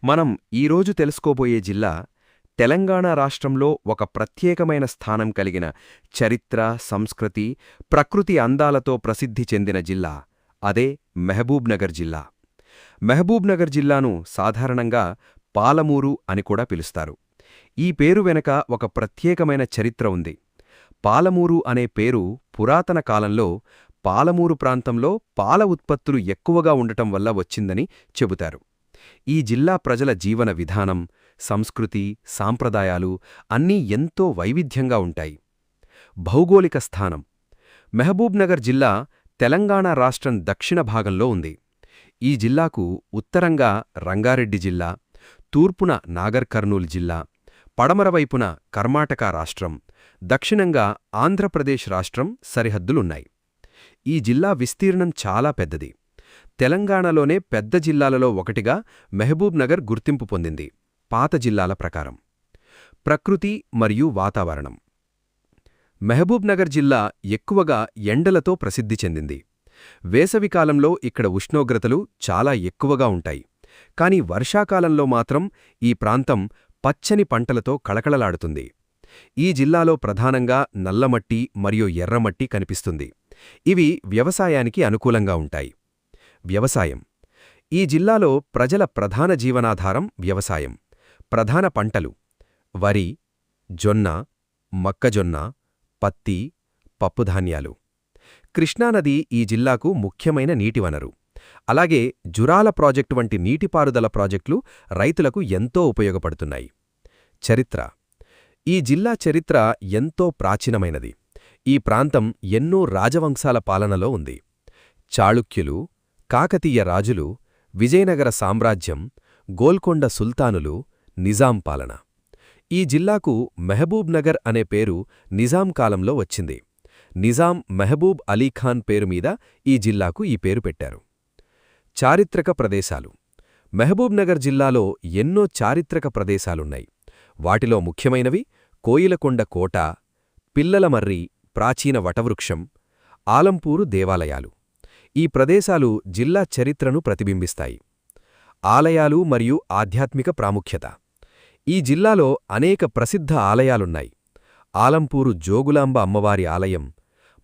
మనం ఈరోజు తెలుసుకోబోయే జిల్లా తెలంగాణ రాష్ట్రంలో ఒక ప్రత్యేకమైన స్థానం కలిగిన చరిత్ర, సంస్కృతి, ప్రకృతి అందాలతో ప్రసిద్ధి చెందిన జిల్లా. అదే మహబూబ్నగర్ జిల్లా. మహబూబ్నగర్ జిల్లాను సాధారణంగా పాలమూరు అని కూడా పిలుస్తారు. ఈ పేరు వెనక ఒక ప్రత్యేకమైన చరిత్ర ఉంది. పాలమూరు అనే పేరు పురాతన కాలంలో పాలమూరు ప్రాంతంలో పాల ఉత్పత్తులు ఎక్కువగా ఉండటం వల్ల వచ్చిందని చెబుతారు. ఈ జిల్లా ప్రజల జీవన విధానం, సంస్కృతి, సాంప్రదాయాలు అన్నీ ఎంతో వైవిధ్యంగా ఉంటాయి. భౌగోళిక స్థానం: మహబూబ్నగర్ జిల్లా తెలంగాణ రాష్ట్రం దక్షిణ భాగంలో ఉంది. ఈ జిల్లాకు ఉత్తరంగా రంగారెడ్డి జిల్లా, తూర్పున నాగర్ కర్నూల్ జిల్లా, పడమరవైపున కర్ణాటక రాష్ట్రం, దక్షిణంగా ఆంధ్రప్రదేశ్ రాష్ట్రం సరిహద్దులున్నాయి. ఈ జిల్లా విస్తీర్ణం చాలా పెద్దది. తెలంగాణలోనే పెద్ద జిల్లాలలో ఒకటిగా మహబూబ్నగర్ గుర్తింపు పొందింది. పాత జిల్లాల ప్రకారం ప్రకృతి మరియు వాతావరణం: మహబూబ్నగర్ జిల్లా ఎక్కువగా ఎండలతో ప్రసిద్ధి చెందింది. వేసవికాలంలో ఇక్కడ ఉష్ణోగ్రతలు చాలా ఎక్కువగా ఉంటాయి. కాని వర్షాకాలంలో మాత్రం ఈ ప్రాంతం పచ్చని పంటలతో కళకళలాడుతుంది. ఈ జిల్లాలో ప్రధానంగా నల్లమట్టి మరియు ఎర్రమట్టి కనిపిస్తుంది. ఇవి వ్యవసాయానికి అనుకూలంగా ఉంటాయి. వ్యవసాయం: ఈ జిల్లాలో ప్రజల ప్రధాన జీవనాధారం వ్యవసాయం. ప్రధాన పంటలు వరి, జొన్న, మొక్కజొన్న, పత్తి, పప్పుధాన్యాలు. కృష్ణానది ఈ జిల్లాకు ముఖ్యమైన నీటివనరు. అలాగే జురాల ప్రాజెక్టు వంటి నీటిపారుదల ప్రాజెక్టులు రైతులకు ఎంతో ఉపయోగపడుతున్నాయి. చరిత్ర: ఈ జిల్లా చరిత్ర ఎంతో ప్రాచీనమైనది. ఈ ప్రాంతం ఎన్నో రాజవంశాల పాలనలో ఉంది. చాళుక్యులు, కాకతీయ రాజులు, విజయనగర సామ్రాజ్యం, గోల్కొండ సుల్తానులు, నిజాం పాలన. ఈ జిల్లాకు మహబూబ్నగర్ అనే పేరు నిజాం కాలంలో వచ్చింది. నిజాం మహబూబ్ అలీఖాన్ పేరుమీద ఈ జిల్లాకు ఈ పేరు పెట్టారు. చారిత్రక ప్రదేశాలు: మహబూబ్నగర్ జిల్లాలో ఎన్నో చారిత్రక ప్రదేశాలున్నాయి. వాటిలో ముఖ్యమైనవి కోయిలకొండ కోట, పిల్లలమర్రి ప్రాచీన వటవృక్షం, ఆలంపూరు దేవాలయాలు. ఈ ప్రదేశాలు జిల్లా చరిత్రను ప్రతిబింబిస్తాయి. ఆలయాలు మరియు ఆధ్యాత్మిక ప్రాముఖ్యత: ఈ జిల్లాలో అనేక ప్రసిద్ధ ఆలయాలున్నాయి. ఆలంపూరు జోగులాంబ అమ్మవారి ఆలయం,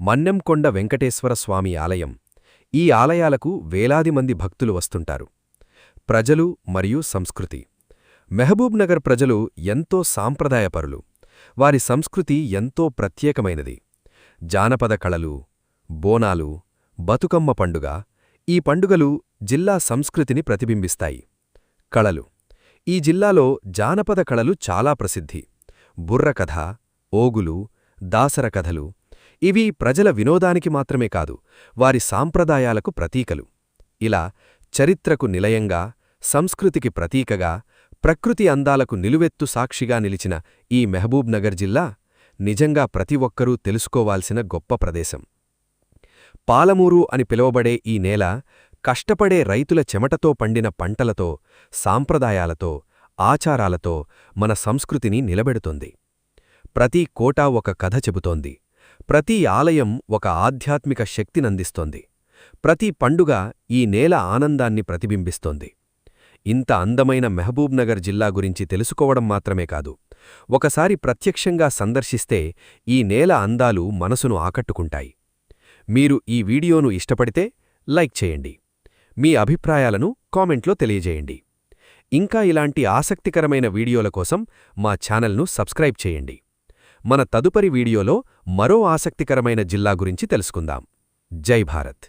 మన్నెంకొండ వెంకటేశ్వర స్వామి ఆలయం. ఈ ఆలయాలకు వేలాది మంది భక్తులు వస్తుంటారు. ప్రజలు మరియు సంస్కృతి: మహబూబ్నగర్ ప్రజలు ఎంతో సాంప్రదాయపరులు. వారి సంస్కృతి ఎంతో ప్రత్యేకమైనది. జానపద కళలు, బోనాలు, బతుకమ్మ పండుగ. ఈ పండుగలు జిల్లా సంస్కృతిని ప్రతిబింబిస్తాయి. కళలు: ఈ జిల్లాలో జానపద కళలు చాలా ప్రసిద్ధి. బుర్రకథ, ఓగులు, దాసర కథలు. ఇవి ప్రజల వినోదానికి మాత్రమే కాదు, వారి సాంప్రదాయాలకు ప్రతీకలు. ఇలా చరిత్రకు నిలయంగా, సంస్కృతికి ప్రతీకగా, ప్రకృతి అందాలకు నిలువెత్తు సాక్షిగా నిలిచిన ఈ మహబూబ్నగర్ జిల్లా నిజంగా ప్రతి ఒక్కరూ తెలుసుకోవాల్సిన గొప్ప ప్రదేశం. పాలమూరు అని పిలువబడే ఈ నేల కష్టపడే రైతుల చెమటతో పండిన పంటలతో, సాంప్రదాయాలతో, ఆచారాలతో మన సంస్కృతిని నిలబెడుతోంది. ప్రతి కోట ఒక కథ చెబుతోంది. ప్రతి ఆలయం ఒక ఆధ్యాత్మిక శక్తినందిస్తోంది. ప్రతి పండుగ ఈ నేల ఆనందాన్ని ప్రతిబింబిస్తోంది. ఇంత అందమైన మహబూబ్నగర్ జిల్లా గురించి తెలుసుకోవడం మాత్రమే కాదు, ఒకసారి ప్రత్యక్షంగా సందర్శిస్తే ఈ నేల అందాలు మనసును ఆకట్టుకుంటాయి. మీరు ఈ వీడియోను ఇష్టపడితే లైక్ చేయండి. మీ అభిప్రాయాలను కామెంట్లో తెలియజేయండి. ఇంకా ఇలాంటి ఆసక్తికరమైన వీడియోల కోసం మా ఛానల్ను సబ్స్క్రైబ్ చేయండి. మన తదుపరి వీడియోలో మరో ఆసక్తికరమైన జిల్లా గురించి తెలుసుకుందాం. జై భారత్.